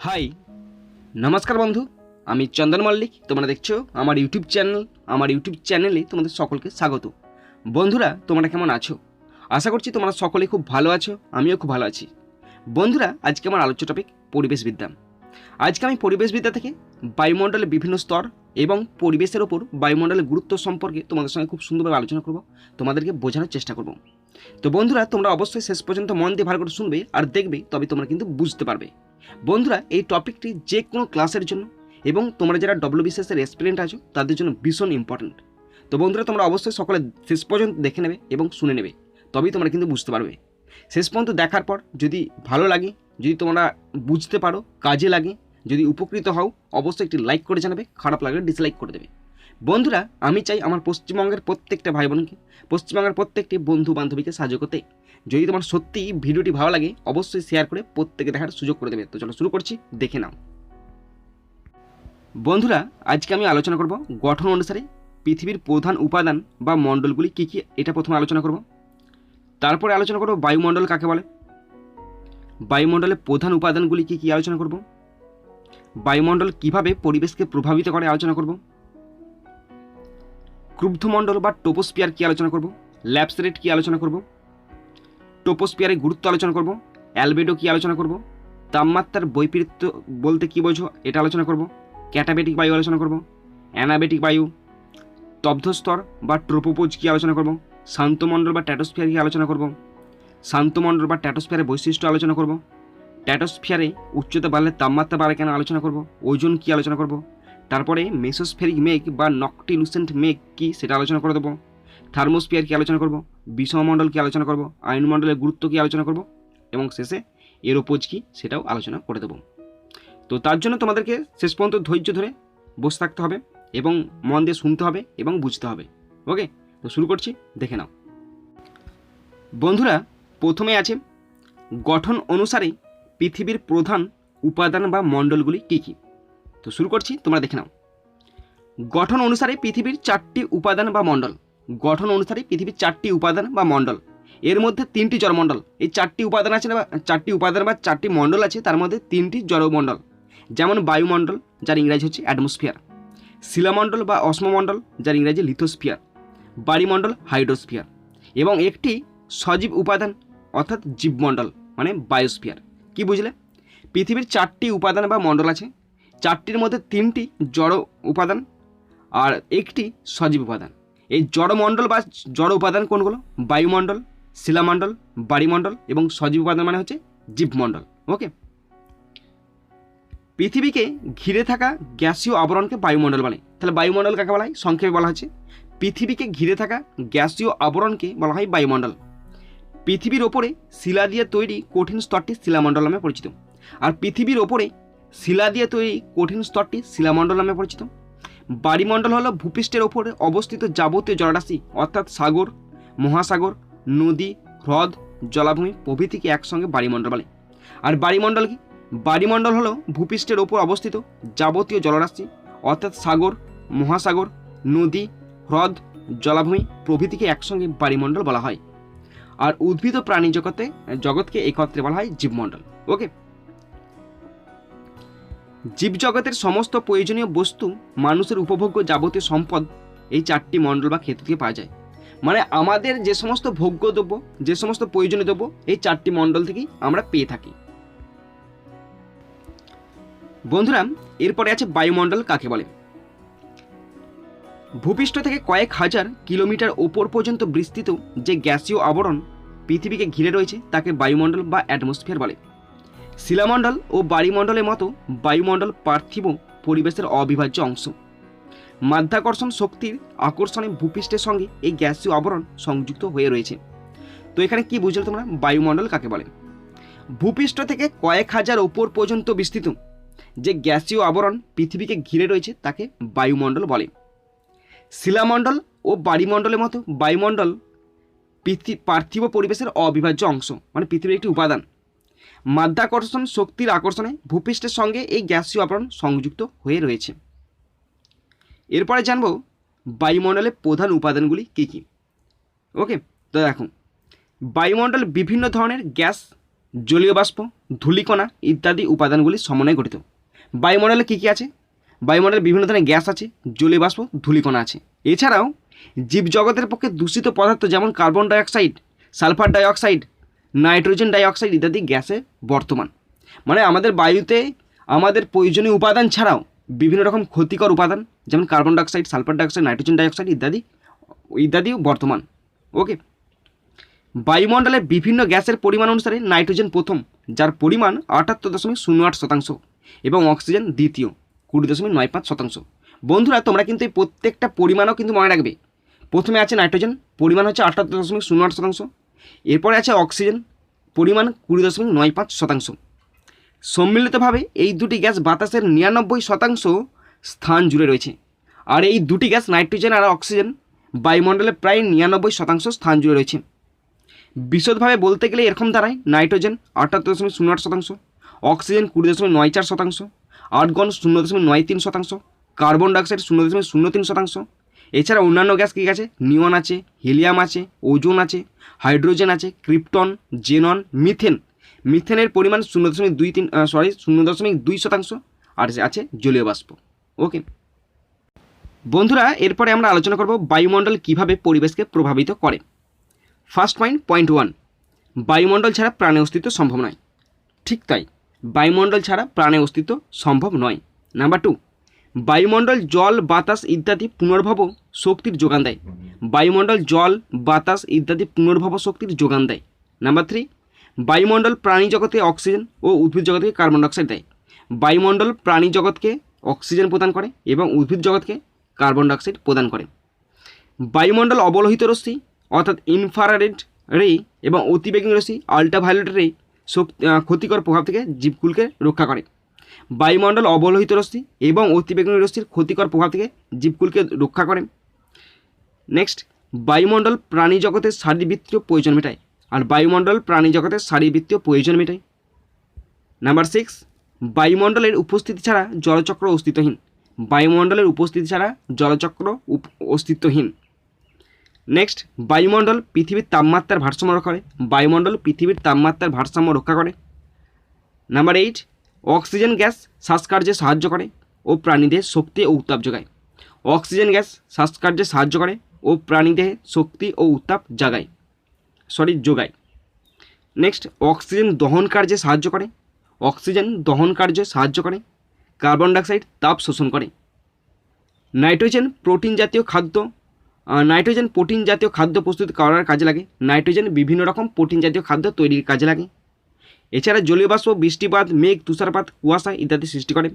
High নমস্কার বন্ধু, আমি চন্দন মল্লিক। তোমরা দেখছো আমার ইউটিউব চ্যানেলে তোমাদের সকলকে স্বাগত। বন্ধুরা, তোমরা কেমন আছো? আশা করছি তোমরা সকলে খুব ভালো আছো, আমিও খুব ভালো আছি। বন্ধুরা, আজকে আমার আলোচ্য টপিক পরিবেশবিদ্যা। আজকে আমি পরিবেশবিদ্যা থেকে বায়ুমণ্ডলের বিভিন্ন স্তর এবং পরিবেশের ওপর বায়ুমণ্ডলের গুরুত্ব সম্পর্কে তোমাদের সঙ্গে খুব সুন্দরভাবে আলোচনা করব, তোমাদেরকে বোঝানোর চেষ্টা করব। তো বন্ধুরা, তোমরা অবশ্যই শেষ পর্যন্ত মন দিয়ে ভালো করে শুনবে আর দেখবে, তবে তোমরা কিন্তু বুঝতে পারবে। বন্ধুরা, এই টপিকটি যে কোনো ক্লাসের জন্য এবং তোমরা যারা ডব্লিউবিসিএসের এক্সপিরিয়েন্ট আছো তাদের জন্য ভীষণ ইম্পর্টেন্ট। তো বন্ধুরা, তোমরা অবশ্যই সকলে শেষ পর্যন্ত দেখে নেবে এবং শুনে নেবে, তবেই তোমরা কিন্তু বুঝতে পারবে। শেষ পর্যন্ত দেখার পর যদি ভালো লাগে, যদি তোমরা বুঝতে পারো, কাজে লাগে, যদি উপকৃত হও, অবশ্যই একটি লাইক করে জানাবে, খারাপ লাগলে ডিসলাইক করে দেবে। বন্ধুরা, আমি চাই আমার পশ্চিমবঙ্গের প্রত্যেকটা ভাই বোনকে, পশ্চিমবঙ্গের প্রত্যেকটি বন্ধু বান্ধবীকে সাহায্য করতে। যদি তোমার সত্যি ভিডিওটি ভালো লাগে, অবশ্যই শেয়ার করে প্রত্যেকে দেখার সুযোগ করে দেবে। তো চলো শুরু করছি, দেখে নাও। বন্ধুরা, আজকে আমি আলোচনা করব গঠন অনুসারে পৃথিবীর প্রধান উপাদান বা মণ্ডলগুলি কী কী, এটা প্রথমে আলোচনা করব। তারপরে আলোচনা করব বায়ুমণ্ডল কাকে বলে, বায়ুমণ্ডলের প্রধান উপাদানগুলি কী কী আলোচনা করব, বায়ুমণ্ডল কিভাবে পরিবেশকে প্রভাবিত করে আলোচনা করব, ক্রুব্ধমণ্ডল বা টোপোস্ফিয়ার কি আলোচনা করব, ল্যাপস রেট কি আলোচনা করব, টোপোস্ফিয়ারের গুরুত্ব আলোচনা করব, অ্যালবেডো কি আলোচনা করব, তাপমাত্রার বৈপরীত্য বলতে কি বোঝো এটা আলোচনা করব, ক্যাটাবেটিক বায়ু আলোচনা করব, অ্যানাবেটিক বায়ু, স্তব্ধস্তর বা ট্রোপোপোজ কি আলোচনা করব, শান্তমণ্ডল বা ট্র্যাটোস্ফিয়ার কি আলোচনা করব, শান্তমণ্ডল বা ট্র্যাটোস্ফিয়ারের বৈশিষ্ট্য আলোচনা করব, ট্র্যাটোস্ফিয়ারে উচ্চতা বাড়লে তাপমাত্রা বাড়ে কেন আলোচনা করব, ওজন কি আলোচনা করব, তারপরে মেসোস্ফেরিক মেঘ বা নকটিলুসেন্ট মেঘ কি সেটা আলোচনা করে দেবো, থার্মোস্ফিয়ার কি আলোচনা করব, বিষমণ্ডল কি আলোচনা করব, আয়নমণ্ডলের গুরুত্ব কি আলোচনা করব, এবং শেষে এরোপোজ কি সেটাও আলোচনা করে দেবো। তো তার জন্য তোমাদেরকে শেষ পর্যন্ত ধৈর্য ধরে বসে থাকতে হবে এবং মন দিয়ে শুনতে হবে এবং বুঝতে হবে। ওকে, তো শুরু করছি, দেখে নাও। বন্ধুরা, প্রথমে আছে গঠন অনুসারে পৃথিবীর প্রধান উপাদান বা মণ্ডলগুলি কী কী। তো শুরু করছি, তোমরা দেখে নাও। গঠন অনুসারে পৃথিবীর 4টি উপাদান বা মণ্ডল। গঠন অনুসারে পৃথিবীর 4টি উপাদান বা মণ্ডল, এর মধ্যে 3টি জড়মণ্ডল। এই 4টি উপাদান আছে বা 4টি উপাদান বা 4টি মণ্ডল আছে, তার মধ্যে 3টি জড়মণ্ডল, যেমন বায়ুমণ্ডল, যার ইংরাজি হচ্ছে অ্যাটমসফিয়ার, শিলামণ্ডল বা অশ্মমণ্ডল, যার ইংরাজি লিথোস্ফিয়ার, বায়ুমণ্ডল হাইড্রোস্ফিয়ার, এবং একটি সজীব উপাদান অর্থাৎ জীবমণ্ডল মানে বায়োস্ফিয়ার। কি বুঝলে? পৃথিবীর 4টি উপাদান বা মণ্ডল আছে, 4টির মধ্যে 3টি জড় উপাদান আর একটি সজীব উপাদান। এই জড়মণ্ডল বা জড় উপাদান কোনগুলো? বায়ুমণ্ডল, শিলামণ্ডল, বায়ুমণ্ডল, এবং সজীব উপাদান মানে হচ্ছে জীবমণ্ডল। ওকে, পৃথিবীকে ঘিরে থাকা গ্যাসীয় আবরণকে বায়ুমণ্ডল বলে। তাহলে বায়ুমণ্ডল কাকে বলা হয়? সংক্ষেপে বলা হচ্ছে পৃথিবীকে ঘিরে থাকা গ্যাসীয় আবরণকে বলা হয় বায়ুমণ্ডল। পৃথিবীর ওপরে শিলা দিয়ে তৈরি কঠিন স্তরটি শিলামণ্ডল নামে পরিচিত। আর পৃথিবীর ওপরে শিলা দিয়ে তৈরি কঠিন স্তরটি শিলামণ্ডল নামে পরিচিত। বায়ুমণ্ডল হলো ভূপৃষ্ঠের ওপরে অবস্থিত যাবতীয় জলরাশি, অর্থাৎ সাগর, মহাসাগর, নদী, হ্রদ, জলাভূমি প্রভৃতিকে একসঙ্গে বায়ুমণ্ডল বলে। আর বায়ুমণ্ডল কি? বায়ুমণ্ডল হলো ভূপৃষ্ঠের ওপর অবস্থিত যাবতীয় জলরাশি, অর্থাৎ সাগর, মহাসাগর, নদী, হ্রদ, জলাভূমি প্রভৃতিকে একসঙ্গে বায়ুমণ্ডল বলা হয়। আর উদ্ভিদ ও প্রাণী জগৎকে একত্রে বলা হয় জীবমণ্ডল। ওকে, জীবজগতের সমস্ত প্রয়োজনীয় বস্তু, মানুষের উপভোগ্য যাবতীয় সম্পদ এই 4টি মণ্ডল বা ক্ষেত্র থেকে পাওয়া যায়। মানে আমাদের যে সমস্ত ভোগ্য দ্রব্য, যে সমস্ত প্রয়োজনীয় দ্রব্য এই 4টি মণ্ডল থেকেই আমরা পেয়ে থাকি। বন্ধুরা, এরপরে আছে বায়ুমণ্ডল কাকে বলে। ভূপৃষ্ঠ থেকে কয়েক হাজার কিলোমিটার ওপর পর্যন্ত বিস্তৃত যে গ্যাসীয় আবরণ পৃথিবীকে ঘিরে রয়েছে তাকে বায়ুমণ্ডল বা অ্যাটমসফিয়ার বলে। শিলামণ্ডল ও বায়ুমণ্ডলের মতো বায়ুমণ্ডল পার্থিব পরিবেশের অবিভাজ্য অংশ। মাধ্যাকর্ষণ শক্তির আকর্ষণে ভূপৃষ্ঠের সঙ্গে এই গ্যাসীয় আবরণ সংযুক্ত হয়ে রয়েছে। তো এখানে কি বুঝলে তোমরা? বায়ুমণ্ডল কাকে বলে? ভূপৃষ্ঠ থেকে কয়েক হাজার ওপর পর্যন্ত বিস্তৃত যে গ্যাসীয় আবরণ পৃথিবীকে ঘিরে রয়েছে তাকে বায়ুমণ্ডল বলে। শিলামণ্ডল ও বায়ুমণ্ডলের মতো বায়ুমণ্ডল পার্থিব পরিবেশের অবিভাজ্য অংশ, মানে পৃথিবীর একটি উপাদান। মাধ্যাকর্ষণ শক্তির আকর্ষণে ভূপৃষ্ঠের সঙ্গে এই গ্যাসীয় আবরণ সংযুক্ত হয়ে রয়েছে। এরপরে জানবো বায়ুমণ্ডলের প্রধান উপাদানগুলি কী কী। ওকে, তো দেখো, বায়ুমণ্ডল বিভিন্ন ধরনের গ্যাস, জলীয় বাষ্প, ধূলিকণা ইত্যাদি উপাদানগুলি সমন্বয়ে গঠিত। বায়ুমণ্ডলে কী কী আছে? বায়ুমণ্ডলে বিভিন্ন ধরনের গ্যাস আছে, জলীয় বাষ্প, ধূলিকণা আছে। এছাড়াও জীবজগতের পক্ষে দূষিত পদার্থ যেমন carbon dioxide, sulphur dioxide, nitrogen dioxide ইত্যাদি গ্যাসে বর্তমান। মানে আমাদের বায়ুতে আমাদের প্রয়োজনীয় উপাদান ছাড়াও বিভিন্ন রকম ক্ষতিকর উপাদান যেমন carbon dioxide, sulphur dioxide, nitrogen dioxide ইত্যাদিও বর্তমান। ওকে, বায়ুমণ্ডলে বিভিন্ন গ্যাসের পরিমাণ অনুসারে নাইট্রোজেন প্রথম, যার পরিমাণ 78.08% এবং অক্সিজেন দ্বিতীয় 20.95%। বন্ধুরা তোমরা কিন্তু এই প্রত্যেকটা পরিমাণও কিন্তু মনে রাখবে। প্রথমে আছে নাইট্রোজেন, পরিমাণ হচ্ছে 78.08%। এরপরে আছে অক্সিজেন, পরিমাণ 20.95%। সম্মিলিতভাবে এই দুটি গ্যাস বাতাসের 99% স্থান জুড়ে রয়েছে। আর এই দুটি গ্যাস নাইট্রোজেন আর অক্সিজেন বায়ুমণ্ডলে প্রায় 99% স্থান জুড়ে রয়েছে। বিশদভাবে বলতে গেলে এরকম দাঁড়ায়: nitrogen 78.08%, oxygen 20.94%, argon 0.93%, carbon dioxide 0.03%। এছাড়া অন্যান্য গ্যাস কী আছে? নিয়ন আছে, হিলিয়াম আছে, ওজোন আছে, হাইড্রোজেন আছে, ক্রিপ্টন, জেনন, মিথেন। মিথেনের পরিমাণ 0.2%, আর আছে জলীয় বাষ্প। ওকে বন্ধুরা, এরপরে আমরা আলোচনা করব বায়ুমণ্ডল কিভাবে পরিবেশকে প্রভাবিত করে। ফার্স্ট পয়েন্ট 1, বায়ুমণ্ডল ছাড়া প্রাণের অস্তিত্ব সম্ভব নয়। ঠিক তাই, বায়ুমণ্ডল ছাড়া প্রাণের অস্তিত্ব সম্ভব নয়। নাম্বার 2, বায়ুমণ্ডল জল, বাতাস ইত্যাদি পুনর্ভব শক্তির যোগান দেয়। বায়ুমণ্ডল জল, বাতাস ইত্যাদি পুনর্ভব শক্তির যোগান দেয়। নাম্বার 3, বায়ুমণ্ডল প্রাণী জগতে অক্সিজেন ও উদ্ভিদ জগৎকে কার্বন ডাইঅক্সাইড দেয়। বায়ুমণ্ডল প্রাণী জগৎকে অক্সিজেন প্রদান করে এবং উদ্ভিদ জগৎকে কার্বন ডাইঅক্সাইড প্রদান করে। বায়ুমণ্ডল অবলোহিত রশ্মি অর্থাৎ ইনফ্রারেড রে এবং অতিবেগুনি রশ্মি আল্ট্রাভায়োলেট রে ক্ষতিকর প্রভাব থেকে জীবকুলকে রক্ষা করে। বায়ুমণ্ডল অবলোহিত রশ্মি এবং অতিবেগুনি রশ্মির ক্ষতিকর প্রভাব থেকে জীবকুলকে রক্ষা করে। নেক্সট, বায়ুমণ্ডল প্রাণী জগতের শারীরবৃত্তীয় প্রয়োজন মেটায়। আর বায়ুমণ্ডল প্রাণী জগতের শারীরবৃত্তীয় প্রয়োজন মেটায়। নাম্বার 6, বায়ুমণ্ডলের উপস্থিতি ছাড়া জলচক্র অস্তিত্বহীন। বায়ুমণ্ডলের উপস্থিতি ছাড়া জলচক্র অস্তিত্বহীন। নেক্সট, বায়ুমণ্ডল পৃথিবীর তাপমাত্রার ভারসাম্য রক্ষা করে। বায়ুমণ্ডল পৃথিবীর তাপমাত্রার ভারসাম্য রক্ষা করে। নাম্বার 8, অক্সিজেন গ্যাস শ্বাসকার্যে সাহায্য করে ও প্রাণীদেহে শক্তি ও উত্তাপ যোগায়। অক্সিজেন গ্যাস শ্বাসকার্যে সাহায্য করে ও প্রাণীদেহে শক্তি ও উত্তাপ যোগায়। নেক্সট, অক্সিজেন দহন কার্যে সাহায্য করে। অক্সিজেন দহন কার্যে সাহায্য করে। কার্বন ডাইঅক্সাইড তাপ শোষণ করে। নাইট্রোজেন প্রোটিন জাতীয় খাদ্য প্রস্তুত করার কাজে লাগে। নাইট্রোজেন বিভিন্ন রকম প্রোটিন জাতীয় খাদ্য তৈরির কাজে লাগে। এছাড়া জলীয় বাষ্প বৃষ্টিপাত, মেঘ, তুষারপাত, কুয়াশা ইত্যাদি সৃষ্টি করে।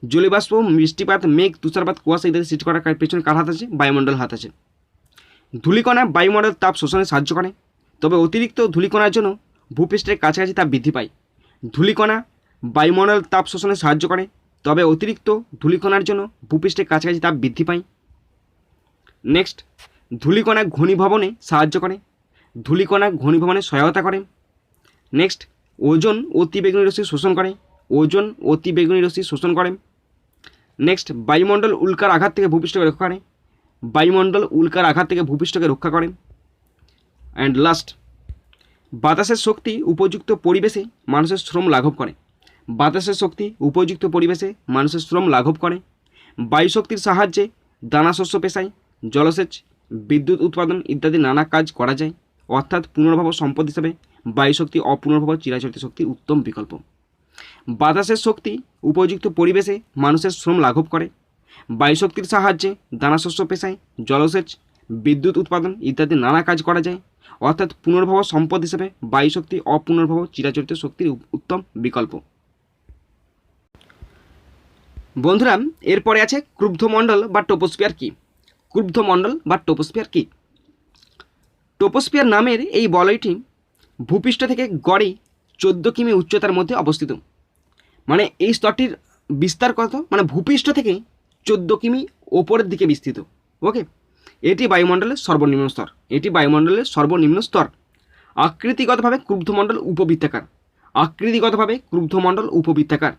জলীয় বাষ্প, বৃষ্টিপাত, মেঘ, তুষারপাত, কুয়াশা ইত্যাদি সৃষ্টি করার পেছনে কার হাত আছে? বায়ুমণ্ডল হাত আছে। ধূলিকণা বায়ুমণ্ডল তাপ শোষণে সাহায্য করে, তবে অতিরিক্ত ধূলিকণার জন্য ভূপৃষ্ঠের কাছাকাছি তাপ বৃদ্ধি পায়। ধূলিকণা বায়ুমণ্ডল তাপ শোষণে সাহায্য করে, তবে অতিরিক্ত ধূলিকণার জন্য ভূপৃষ্ঠের কাছাকাছি তাপ বৃদ্ধি পায়। নেক্সট, ধূলিকণা ঘনীভবনে সাহায্য করে। ধূলিকণা ঘনীভবনে সহায়তা করে। নেক্সট, ওজোন অতিবেগুনি রশ্মি শোষণ করে। ওজোন অতিবেগুনি রশ্মি শোষণ করে। নেক্সট, বায়ুমণ্ডল উল্কার আঘাত থেকে ভূপৃষ্ঠকে রক্ষা করে। বায়ুমণ্ডল উল্কার আঘাত থেকে ভূপৃষ্ঠকে রক্ষা করে। অ্যান্ড লাস্ট, বাতাসের শক্তি উপযুক্ত পরিবেশে মানুষের শ্রম লাঘব করে। বাতাসের শক্তি উপযুক্ত পরিবেশে মানুষের শ্রম লাঘব করে। বায়ু শক্তির সাহায্যে দানা শস্য পেশায়, জলসেচ, বিদ্যুৎ উৎপাদন ইত্যাদি নানা কাজ করা যায়। অর্থাৎ পুনর্ভব সম্পদ হিসেবে বায়ু শক্তি অপুনর্ভব চিরাচরিত শক্তির উত্তম বিকল্প। বাতাসের শক্তি উপযুক্ত পরিবেশে মানুষের শ্রম লাঘব করে। বায়ু শক্তির সাহায্যে দানা শস্য পেশায়, জলসেচ, বিদ্যুৎ উৎপাদন ইত্যাদি নানা কাজ করা যায়। অর্থাৎ পুনর্ভব সম্পদ হিসেবে বায়ু শক্তি অপুনর্ভব চিরাচরিত শক্তির উত্তম বিকল্প। বন্ধুরা, এরপরে আছে ক্রুব্ধমণ্ডল বা টোপোস্ফিয়ার কি? ক্রুব্ধমণ্ডল বা টোপোস্ফিয়ার কি? টোপোস্ফিয়ার নামের এই বলয়টি ভূপৃষ্ঠ থেকে গড়ে 14 কিমি উচ্চতার মধ্যে অবস্থিত। মানে এই স্তরটির বিস্তার কত? মানে ভূপৃষ্ঠ থেকে 14 কিমি ওপরের দিকে বিস্তৃত। ওকে, এটি বায়ুমণ্ডলের সর্বনিম্ন স্তর। এটি বায়ুমণ্ডলের সর্বনিম্ন স্তর। আকৃতিগতভাবে ক্রুব্ধমণ্ডল উপবৃত্তাকার। আকৃতিগতভাবে ক্রুব্ধমণ্ডল উপবৃত্তাকার।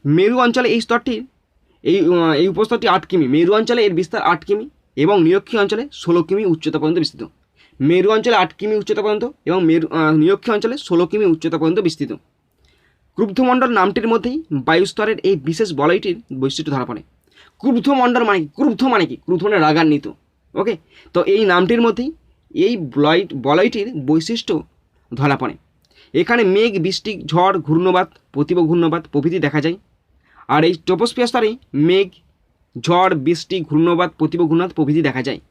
মেরু অঞ্চলে এই স্তরটির এই উপস্তরটি 8 কিমি। মেরু অঞ্চলে এর বিস্তার 8 কিমি এবং নিরক্ষীয় অঞ্চলে 16 কিমি উচ্চতা পর্যন্ত বিস্তৃত। মেরু অঞ্চলে 8 কিমি উচ্চতা পর্যন্ত এবং নিরক্ষীয় অঞ্চলে 16 কিমি উচ্চতা পর্যন্ত বিস্তৃত। ক্রুব্ধমণ্ডল নামটির মধ্যেই বায়ুস্তরের এই বিশেষ বলয়টির বৈশিষ্ট্য ধরা পড়ে। ক্রুব্ধমণ্ডল মানে কি? ক্রুব্ধ মানে কি? ক্রুব্ধ মানে রাগান্বিত। ওকে, তো এই নামটির মধ্যেই এই বলয়টির বৈশিষ্ট্য ধরা পড়ে। এখানে মেঘ, বৃষ্টি, ঝড়, ঘূর্ণবাত, প্রতিভ ঘূর্ণবাত প্রভৃতি দেখা যায়। আর এই ট্রপোস্ফিয়ার স্তরে মেঘ, ঝড়, বৃষ্টি, ঘূর্ণবাত, প্রতিভ ঘূর্ণবাত প্রভৃতি দেখা যায়।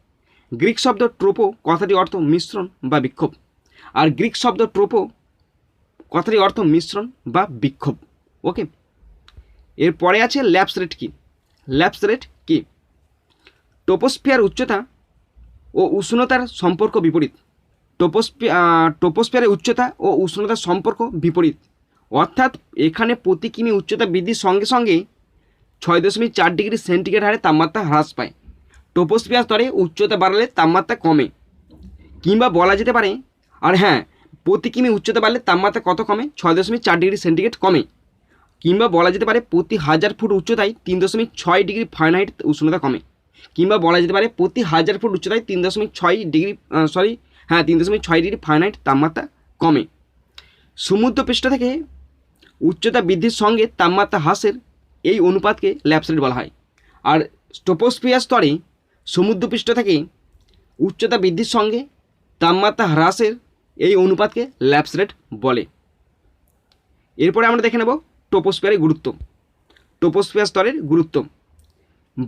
গ্রিক শব্দ ট্রোপো কথাটির অর্থ মিশ্রণ বা বিক্ষোভ। আর গ্রিক শব্দ ট্রোপো কথাটির অর্থ মিশ্রণ বা বিক্ষোভ। ওকে, এরপরে আছে ল্যাপস রেট কি? ল্যাপস রেট কি? ট্রপোস্ফিয়ার উচ্চতা ও উষ্ণতার সম্পর্ক বিপরীত। ট্রপোস্ফিয়ারের উচ্চতা ও উষ্ণতার সম্পর্ক বিপরীত, অর্থাৎ এখানে প্রতি কিমি উচ্চতা বৃদ্ধির সঙ্গে সঙ্গে 6.4 ডিগ্রি সেন্টিগ্রেড হারে তাপমাত্রা হ্রাস পায়। ট্রপোস্ফিয়ার স্তরে উচ্চতা বাড়লে তাপমাত্রা কমে, কিংবা বলা যেতে পারে, আর হ্যাঁ, প্রতি কিমি উচ্চতা বাড়লে তাপমাত্রা কত কমে? 6.4 ডিগ্রি সেন্টিগ্রেড কমে, কিংবা বলা যেতে পারে প্রতি 1000 ফুট উচ্চতায় 3.6 ডিগ্রি ফারেনহাইট উষ্ণতা কমে, কিংবা বলা যেতে পারে প্রতি 1000 ফুট উচ্চতায় 3.6 ডিগ্রি 3.6 ডিগ্রি ফারেনহাইট তাপমাত্রা কমে। সমুদ্রপৃষ্ঠ থেকে উচ্চতা বৃদ্ধির সঙ্গে তাপমাত্রা হ্রাসের এই অনুপাতকে ল্যাপস রেট বলা হয়। আর ট্রপোস্ফিয়ার স্তরে সমুদ্রপৃষ্ঠ থেকে উচ্চতা বৃদ্ধির সঙ্গে তাপমাত্রা হ্রাসের এই অনুপাতকে ল্যাপস রেট বলে। এরপরে আমরা দেখে নেব ট্রপোস্ফিয়ারের গুরুত্ব। ট্রপোস্ফিয়ার স্তরের গুরুত্ব।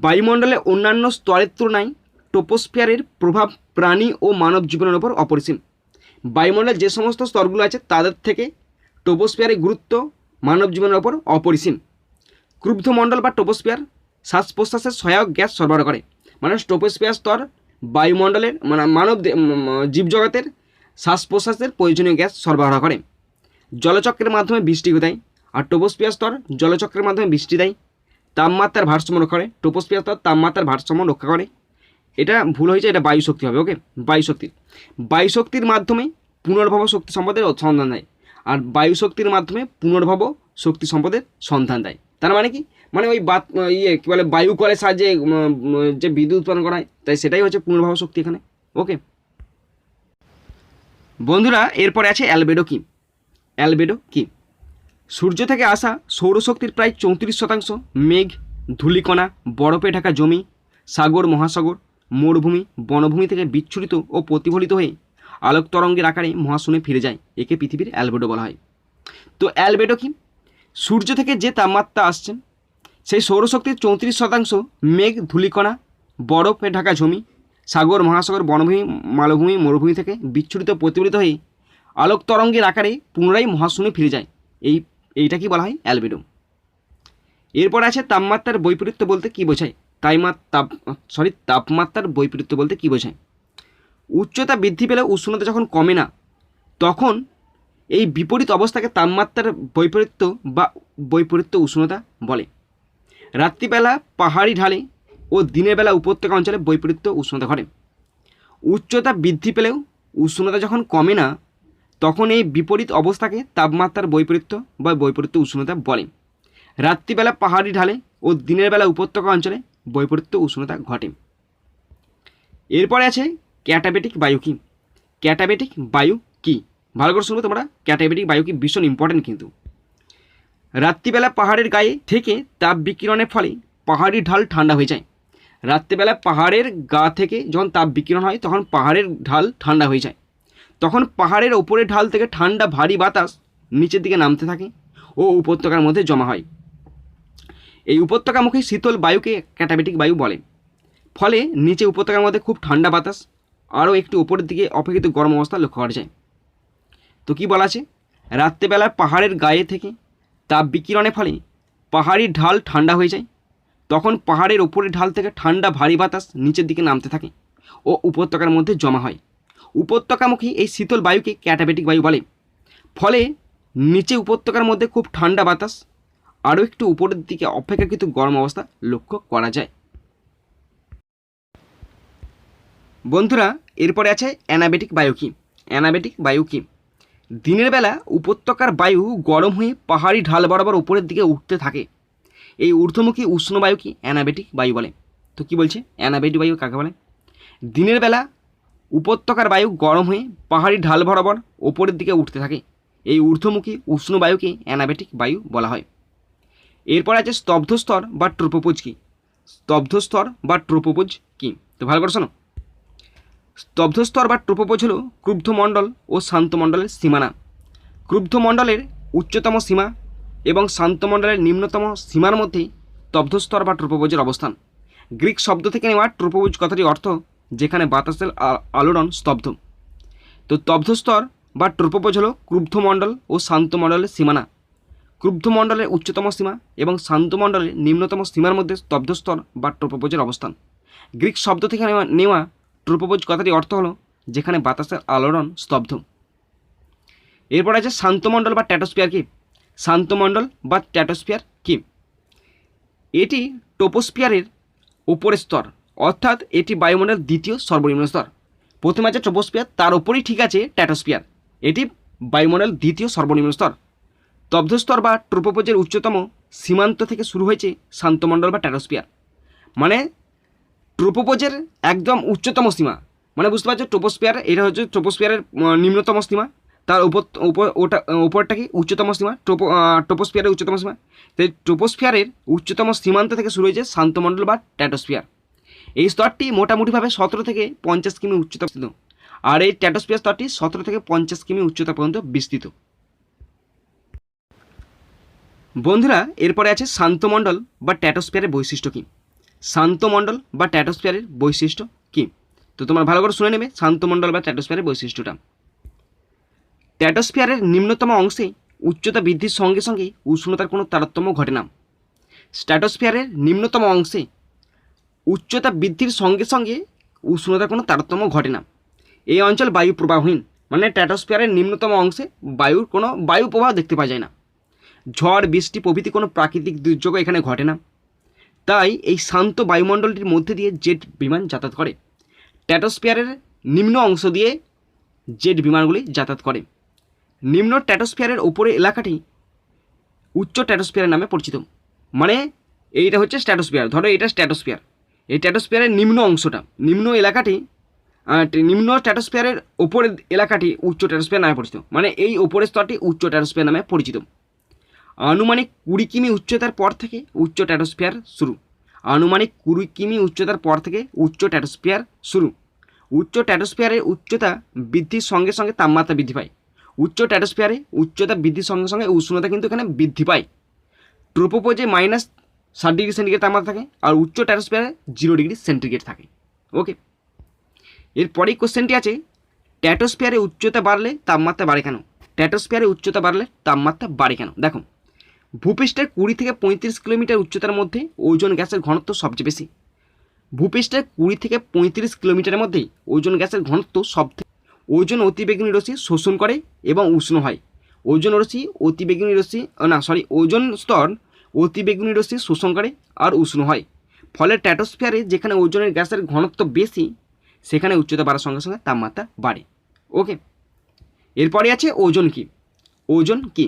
বায়ুমণ্ডলে অন্যান্য স্তরের তুলনায় ট্রপোস্ফিয়ারের প্রভাব প্রাণী ও মানব জীবনের ওপর অপরিসীম। বায়ুমণ্ডলের যে সমস্ত স্তরগুলো আছে তাদের থেকে ট্রপোস্ফিয়ারের গুরুত্ব মানব জীবনের ওপর অপরিসীম। ক্রুব্ধমণ্ডল বা ট্রপোস্ফিয়ার শ্বাস প্রশ্বাসের সহায়ক গ্যাস সরবরাহ করে। মানে ট্রপোস্ফিয়ার স্তর বায়ুমণ্ডলের মানব জীবজগতের শ্বাস প্রশ্বাসের প্রয়োজনীয় গ্যাস সরবরাহ করে। জলচক্রের মাধ্যমে বৃষ্টি দেয়। আর ট্রপোস্ফিয়ার স্তর জলচক্রের মাধ্যমে বৃষ্টি দেয়। তাপমাত্রার ভারসাম্য রক্ষা করে। ট্রপোস্ফিয়ার স্তর তাপমাত্রার ভারসাম্য রক্ষা করে। এটা ভুল হয়েছে, এটা বায়ুশক্তি হবে। ওকে, বায়ুশক্তির মাধ্যমে পুনর্ভব শক্তি সম্পদের সন্ধান দেয়। আর বায়ুশক্তির মাধ্যমে পুনর্ভব শক্তি সম্পদের সন্ধান দেয়। তার মানে কি? মানে ওই কী বলে, বায়ু কলের সাহায্যে যে বিদ্যুৎ উৎপাদন করা হয়, তাই সেটাই হচ্ছে পুনর্ভব শক্তি এখানে। ওকে বন্ধুরা, এরপরে আছে অ্যালবেডো কি? অ্যালবেডো কি? সূর্য থেকে আসা সৌরশক্তির প্রায় 34% মেঘ, ধূলিকণা, বরফে ঢাকা জমি, সাগর, মহাসাগর, মরুভূমি, বনভূমি থেকে বিচ্ছুরিত ও প্রতিফলিত হয়ে আলোক তরঙ্গের আকারে মহাশূন্যে ফিরে যায়। একে পৃথিবীর অ্যালবেডো বলা হয়। তো অ্যালবেডো কি? সূর্য থেকে যে তাপমাত্রা আসছে সেই সৌরশক্তির 34% মেঘ, ধূলিকণা, বরফে ঢাকা জমি, সাগর, মহাসাগর, বনভূমি, মালভূমি, মরুভূমি থেকে বিচ্ছুরিত প্রতিফলিত হয়ে আলোক তরঙ্গের আকারে পুনরায় মহাশূন্যে ফিরে যায়। এইটা কি বলা হয়? অ্যালবেডো। এরপর আছে তাপমাত্রার বৈপরীত্য বলতে কী বোঝায়? তাপমাত্রার বৈপরীত্য বলতে কী বোঝায়? উচ্চতা বৃদ্ধি পেলে উষ্ণতা যখন কমে না, তখন এই বিপরীত অবস্থাকে তাপমাত্রার বৈপরীত্য বা বৈপরীত্য উষ্ণতা বলে। রাত্রিবেলা পাহাড়ি ঢালে ও দিনের বেলা উপত্যকা অঞ্চলে বৈপরীত্য উষ্ণতা ঘটে। উচ্চতা বৃদ্ধি পেলেও উষ্ণতা যখন কমে না, তখন এই বিপরীত অবস্থাকে তাপমাত্রার বৈপরীত্য বা বৈপরীত্য উষ্ণতা বলে। রাত্রিবেলা পাহাড়ি ঢালে ও দিনের বেলা উপত্যকা অঞ্চলে বৈপরীত্য উষ্ণতা ঘটে। এরপরে আছে ক্যাটাবেটিক বায়ু কি? ক্যাটাবেটিক বায়ু কি? ভালো করে শুনবো তোমরা। ক্যাটাবেটিক বায়ু কি ভীষণ ইম্পর্টেন্ট কিন্তু। রাত্রিবেলা পাহাড়ের গায়ে থেকে তাপ বিকিরণের ফলে পাহাড়ি ঢাল ঠান্ডা হয়ে যায়। রাত্রিবেলা পাহাড়ের গা থেকে যখন তাপ বিকিরণ হয় তখন পাহাড়ের ঢাল ঠান্ডা হয়ে যায়। তখন পাহাড়ের ওপরের ঢাল থেকে ঠান্ডা ভারী বাতাস নিচের দিকে নামতে থাকে ও উপত্যকার মধ্যে জমা হয়। এই উপত্যকামুখী শীতল বায়ুকে ক্যাটাবেটিক বায়ু বলে। ফলে নিচে উপত্যকার মধ্যে খুব ঠান্ডা বাতাস আরও একটু উপরের দিকে অপেক্ষিত গরম অবস্থা লক্ষ্য করা যায়। তো কি বলা আছে? রাত্রেবেলা পাহাড়ের গায়ে থেকে তাপ বিকিরণের ফলে পাহাড়ি ঢাল ঠান্ডা হয়ে যায়। তখন পাহাড়ের ওপরের ঢাল থেকে ঠান্ডা ভারী বাতাস নিচের দিকে নামতে থাকে ও উপত্যকার মধ্যে জমা হয়। উপত্যকামুখী এই শীতল বায়ুকে ক্যাটাবেটিক বায়ু বলে। ফলে নিচে উপত্যকার মধ্যে খুব ঠান্ডা বাতাস আরও একটু উপরের দিকে অপেক্ষাকৃত গরম অবস্থা লক্ষ্য করা যায়। বন্ধুরা, এরপরে আছে অ্যানাবেটিক বায়ু কি? অ্যানাবেটিক বায়ু কি? দিনের বেলা উপত্যকার বায়ু গরম হয়ে পাহাড়ি ঢাল বরাবর উপরের দিকে উঠতে থাকে। এই ঊর্ধ্বমুখী উষ্ণ বায়ুকে অ্যানাবেটিক বায়ু বলে। তো কি বলছে? অ্যানাবেটিক বায়ু কাকে বলে? দিনের বেলা উপত্যকার বায়ু গরম হয়ে পাহাড়ি ঢাল বরাবর ওপরের দিকে উঠতে থাকে। এই ঊর্ধ্বমুখী উষ্ণ বায়ুকে অ্যানাবেটিক বায়ু বলা হয়। এরপর আছে স্তব্ধ স্তর বা ট্রোপোপোজ কি? স্তব্ধ স্তর বা ট্রোপোপোজ কি? তো ভালো করে শোনো। স্তব্ধ স্তর বা ট্রোপোপোজ হল ক্রুব্ধ মণ্ডল ও শান্ত মণ্ডলের সীমানা। ক্রুব্ধ মণ্ডলের উচ্চতম সীমা এবং শান্ত মণ্ডলের নিম্নতম সীমার মধ্যে স্তব্ধ স্তর বা ট্রোপোপোজের অবস্থান। গ্রিক শব্দ থেকে নেওয়া ট্রোপোপোজ কথাটির অর্থ যেখানে বাতাসের আলোড়ন স্তব্ধ। তো স্তব্ধ স্তর বা ট্রোপোপোজ হল ক্রুব্ধ মণ্ডল ও শান্ত মণ্ডলের সীমানা। ক্রুব্ধ মণ্ডলের উচ্চতম সীমা এবং শান্ত মণ্ডলের নিম্নতম সীমার মধ্যে স্তব্ধ স্তর বা ট্রোপোপোজের অবস্থান। গ্রিক শব্দ থেকে নেওয়া ট্রোপোপোজ কথাটির অর্থ হলো যেখানে বাতাসের আলোড়ন স্তব্ধ। এরপর আছে শান্তমণ্ডল বা ট্র্যাটোস্ফিয়ার কি? শান্তমণ্ডল বা ট্র্যাটোস্ফিয়ার কি? এটি ট্রোপোস্ফিয়ারের উপরের স্তর, অর্থাৎ এটি বায়ুমণ্ডলের দ্বিতীয় সর্বনিম্ন স্তর। প্রথমে আছে ট্রোপোস্ফিয়ার, তার উপরেই ঠিক আছে ট্র্যাটোস্ফিয়ার। এটি বায়ুমণ্ডলের দ্বিতীয় সর্বনিম্ন স্তর। স্তব্ধ স্তর বা ট্রোপোপোজের উচ্চতম সীমান্ত থেকে শুরু হয়েছে শান্তমণ্ডল বা ট্র্যাটোস্ফিয়ার। মানে ট্রোপোপোজের একদম উচ্চতম সীমা, মানে বুঝতে পারছো ট্রোপোস্ফিয়ার, এটা হচ্ছে ট্রোপোস্ফিয়ারের নিম্নতম সীমা, তার উপরটা কি উচ্চতম সীমা, ট্রোপোস্ফিয়ারের উচ্চতম সীমা। তাই ট্রোপোস্ফিয়ারের উচ্চতম সীমান্ত থেকে শুরু হয়েছে শান্তমণ্ডল বা ট্র্যাটোস্ফিয়ার। এই স্তরটি মোটামুটিভাবে 17 থেকে 50 কিমি উচ্চতা বিস্তৃত, আর এই ট্র্যাটোস্ফিয়ার স্তরটি 17 থেকে 50 কিমি উচ্চতা পর্যন্ত বিস্তৃত। বন্ধুরা, এরপরে আছে শান্তমণ্ডল বা ট্র্যাটোস্ফিয়ারের বৈশিষ্ট্য কী? শান্তমণ্ডল বা ট্র্যাটোস্ফিয়ারের বৈশিষ্ট্য কী? তো তোমরা ভালো করে শুনে নেবে শান্তমণ্ডল বা ট্র্যাটোস্ফিয়ারের বৈশিষ্ট্যটা। ট্র্যাটোস্ফিয়ারের নিম্নতম অংশে উচ্চতা বৃদ্ধির সঙ্গে সঙ্গে উষ্ণতার কোনো তারতম্য ঘটে না। স্ট্র্যাটোস্ফিয়ারের নিম্নতম অংশে উচ্চতা বৃদ্ধির সঙ্গে সঙ্গে উষ্ণতার কোনো তারতম্য ঘটে না। এই অঞ্চল বায়ু প্রবাহহীন, মানে ট্র্যাটোস্ফিয়ারের নিম্নতম অংশে বায়ুর কোনো বায়ু প্রবাহ দেখতে পাওয়া যায় না। ঝড় বৃষ্টি প্রভৃতি কোনো প্রাকৃতিক দুর্যোগ এখানে ঘটে না। তাই এই শান্ত বায়ুমণ্ডলটির মধ্যে দিয়ে জেট বিমান যাতায়াত করে। ট্র্যাটোস্ফিয়ারের নিম্ন অংশ দিয়ে জেট বিমানগুলি যাতায়াত করে। নিম্ন ট্র্যাটোস্ফিয়ারের ওপরের এলাকাটি উচ্চ ট্র্যাটোস্ফিয়ার নামে পরিচিত। মানে এইটা হচ্ছে স্ট্র্যাটোস্ফিয়ার, ধরো এটা স্ট্র্যাটোস্ফিয়ার, এই স্ট্র্যাটোস্ফিয়ারের নিম্ন অংশটা, নিম্ন এলাকাটি, নিম্ন স্ট্র্যাটোস্ফিয়ারের ওপরের এলাকাটি উচ্চ ট্র্যাটোস্ফিয়ার নামে পরিচিত। মানে এই ওপরের স্তরটি উচ্চ ট্র্যাটোস্ফিয়ার নামে পরিচিত। আনুমানিক 20 কিমি উচ্চতার পর থেকে উচ্চ ট্র্যাটোস্ফিয়ার শুরু। আনুমানিক 20 কিমি উচ্চতার পর থেকে উচ্চ ট্র্যাটোস্ফিয়ার শুরু। উচ্চ ট্র্যাটোস্ফিয়ারের উচ্চতা বৃদ্ধির সঙ্গে সঙ্গে তাপমাত্রা বৃদ্ধি পায়। উচ্চ ট্র্যাটোস্ফিয়ারে উচ্চতা বৃদ্ধির সঙ্গে সঙ্গে উষ্ণতা কিন্তু এখানে বৃদ্ধি পায়। ট্রোপোপোজে -60°C তাপমাত্রা থাকে, আর উচ্চ ট্র্যাটোস্ফিয়ারে 0°C থাকে। ওকে, এরপরেই কোশ্চেনটি আছে, ট্র্যাটোস্ফিয়ারে উচ্চতা বাড়লে তাপমাত্রা বাড়ে কেন? ট্র্যাটোস্ফিয়ারে উচ্চতা বাড়লে তাপমাত্রা বাড়ে কেন? দেখো, ভূপৃষ্ঠের 20 থেকে 35 কিলোমিটার উচ্চতার মধ্যে ওজোন গ্যাসের ঘনত্ব সবচেয়ে বেশি। ভূপৃষ্ঠের 20 থেকে 35 কিলোমিটারের মধ্যে ওজোন গ্যাসের ঘনত্ব সবথেকে। ওজোন অতিবেগুনি রশ্মি শোষণ করে এবং উষ্ণ হয়। ওজোন স্তর অতিবেগুনি রশ্মি শোষণ করে আর উষ্ণ হয়। ফলে ট্র্যাটোস্ফিয়ারে যেখানে ওজনের গ্যাসের ঘনত্ব বেশি, সেখানে উচ্চতা বাড়ার সঙ্গে সঙ্গে তাপমাত্রা বাড়ে। ওকে, এরপরে আছে ওজোন কি? ওজোন কি?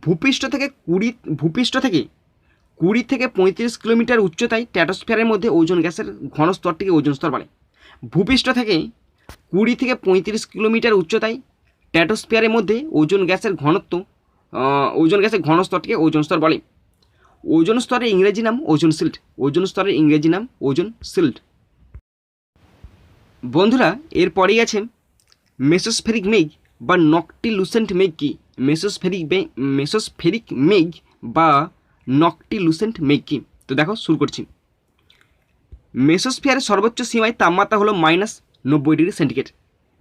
ভূপৃষ্ঠ থেকে 20 থেকে 35 কিলোমিটার উচ্চতায় ট্র্যাটোস্ফিয়ারের মধ্যে ওজোন গ্যাসের ঘন স্তরটিকে ওজোন স্তর বলে। ভূপৃষ্ঠ থেকে 20 থেকে 35 কিলোমিটার উচ্চতায় ট্র্যাটোস্ফিয়ারের মধ্যে ওজোন গ্যাসের ঘন স্তরটিকে ওজোন স্তর বলে। ওজোন স্তরের ইংরেজি নাম ওজোন শিল্ড। ওজোন স্তরের ইংরেজি নাম ওজোন শিল্ড। বন্ধুরা, এরপরেই আছে মেসোস্ফেরিক মেঘ বা নকটিলুসেন্ট মেঘ কি? মেসোস্ফেরিক মেঘ বা নকটিলুসেন্ট মেঘ কি? তো দেখো, শুরু করছি। মেসোস্ফিয়ারের সর্বোচ্চ সীমায় তাপমাত্রা হলো -90°C।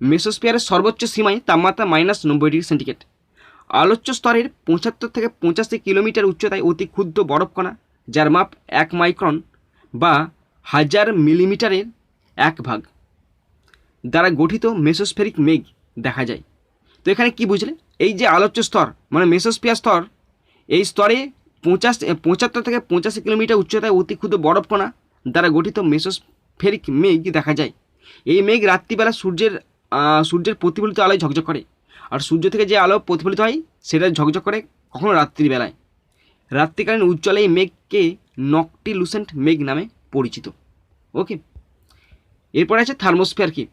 মেসোস্ফিয়ারের সর্বোচ্চ সীমায় তাপমাত্রা -90°C। আলোচ্য স্তরের 75 থেকে 85 কিলোমিটার উচ্চতায় অতি ক্ষুদ্র বরফকণা, যার মাপ 1 মাইক্রন বা 1000 মিলিমিটারের 1 ভাগ দ্বারা গঠিত মেসোস্ফেরিক মেঘ দেখা যায়। তো এখানে কি বুঝলে? এই যে আলোচ্য স্তর মানে মেসোস্ফিয়ার স্তর, এই স্তরে 75 থেকে 85 কিলোমিটার উচ্চতায় অতি ক্ষুদ্র বরফকণা দ্বারা গঠিত মেসোস্ফেরিক মেঘ দেখা যায়। এই মেঘ রাত্রিবেলা সূর্যের প্রতিফলিত আলোয় ঝকঝক করে, আর সূর্য থেকে যে আলো প্রতিফলিত হয় সেটা ঝকঝক করে কখনো রাত্রিবেলায়। রাত্রিকালীন উজ্জ্বল এই মেঘকে নকটিলুসেন্ট মেঘ নামে পরিচিত। ওকে, এরপরে আছে থার্মোস্ফিয়ার কি?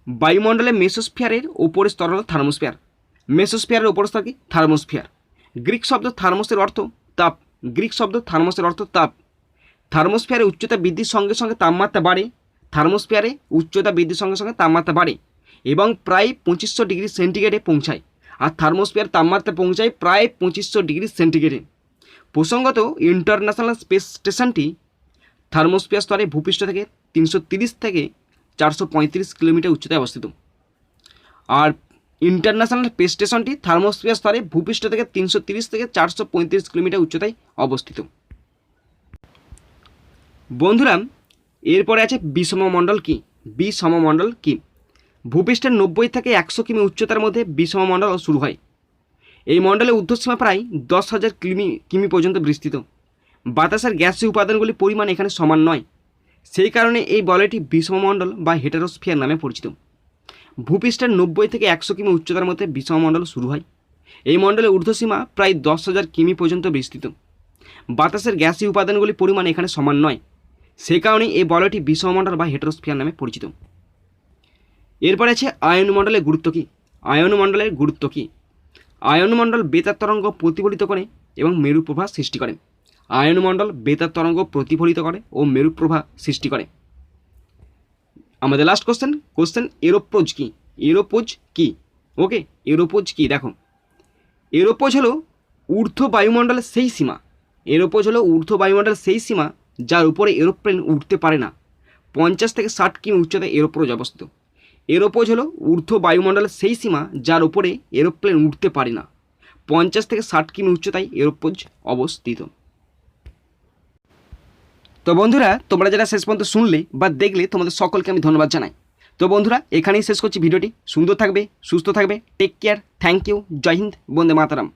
বায়ুমণ্ডলে মেসোস্ফিয়ারের ওপরের স্তর হল থার্মোস্ফিয়ার। মেসোস্ফিয়ারের ওপরের স্তর কি? থার্মোস্ফিয়ার। গ্রিক শব্দ থার্মোসের অর্থ তাপ। গ্রিক শব্দ থার্মোসের অর্থ তাপ। থার্মোস্ফিয়ারে উচ্চতা বৃদ্ধির সঙ্গে সঙ্গে তাপমাত্রা বাড়ে। থার্মোস্ফিয়ারে উচ্চতা বৃদ্ধির সঙ্গে সঙ্গে তাপমাত্রা বাড়ে এবং প্রায় 2500 ডিগ্রি সেন্টিগ্রেডে পৌঁছায়। আর থার্মোস্ফিয়ার তাপমাত্রা পৌঁছায় প্রায় 2500 ডিগ্রি সেন্টিগ্রেডে। প্রসঙ্গত ইন্টারন্যাশনাল স্পেস স্টেশনটি থার্মোস্ফিয়ার স্তরে ভূপৃষ্ঠ থেকে 330 থেকে 435 কিলোমিটার উচ্চতায় অবস্থিত। আর ইন্টারন্যাশনাল স্পেস স্টেশনটি থার্মোস্ফিয়ার স্তরে ভূপৃষ্ঠ থেকে 330 থেকে 435 কিলোমিটার উচ্চতায় অবস্থিত। বন্ধুরা, এরপরে আছে বিষমমণ্ডল কি? বিষমমণ্ডল কি? ভূপৃষ্ঠের 90 থেকে 100 কিমি উচ্চতার মধ্যে বিষমমণ্ডল শুরু হয়। এই মণ্ডলের ঊর্ধ্বসীমা প্রায় 10,000 কিমি পর্যন্ত বিস্তৃত। বাতাসের গ্যাসীয় উপাদানগুলির পরিমাণ এখানে সমান নয়, সেই কারণে এই বলয়টি বিষমমণ্ডল বা হেটেরোস্ফিয়ার নামে পরিচিত। ভূপৃষ্ঠের 90 থেকে 100 কিমি উচ্চতার মধ্যে বিষমমণ্ডল শুরু হয়। এই মণ্ডলের ঊর্ধ্বসীমা প্রায় 10,000 কিমি পর্যন্ত বিস্তৃত। বাতাসের গ্যাসীয় উপাদানগুলির পরিমাণ এখানে সমান নয়, সেই কারণে এই বলয়টি বিষমমণ্ডল বা হেটেরোস্ফিয়ার নামে পরিচিত। এরপরে আছে আয়নমণ্ডলের গুরুত্ব কী? আয়নমণ্ডলের গুরুত্ব কী? আয়নমণ্ডল বেতার তরঙ্গ প্রতিফলিত করে এবং মেরুপ্রভা সৃষ্টি করে। আয়নমণ্ডল বেতার তরঙ্গ প্রতিফলিত করে ও মেরুপ্রভা সৃষ্টি করে। আমাদের লাস্ট কোশ্চেন এরোপোজ কি? এরোপোজ কি? ওকে, এরোপোজ কি? দেখো, এরোপোজ হলো ঊর্ধ্ব বায়ুমণ্ডলের সেই সীমা। এরোপোজ হলো ঊর্ধ্ব বায়ুমণ্ডলের সেই সীমা যার উপরে এরোপ্লেন উঠতে পারে না। 50 থেকে 60 কিমি উচ্চতায় এরোপোজ অবস্থিত। এরোপোজ হলো ঊর্ধ্ব বায়ুমণ্ডলের সেই সীমা যার উপরে এরোপ্লেন উঠতে পারে না। 50 থেকে 60 কিমি উচ্চতায় এরোপোজ অবস্থিত। তো বন্ধুরা, তোমরা যারা শেষ পর্যন্ত শুনলে বা দেখলে তোমাদের সকলকে আমি ধন্যবাদ জানাই। তো বন্ধুরা, এখানেই শেষ করছি ভিডিওটি। সুন্দর থাকবে, সুস্থ থাকবে, টেক কেয়ার, থ্যাংক ইউ, জয় হিন্দ, বন্দে মাতারাম।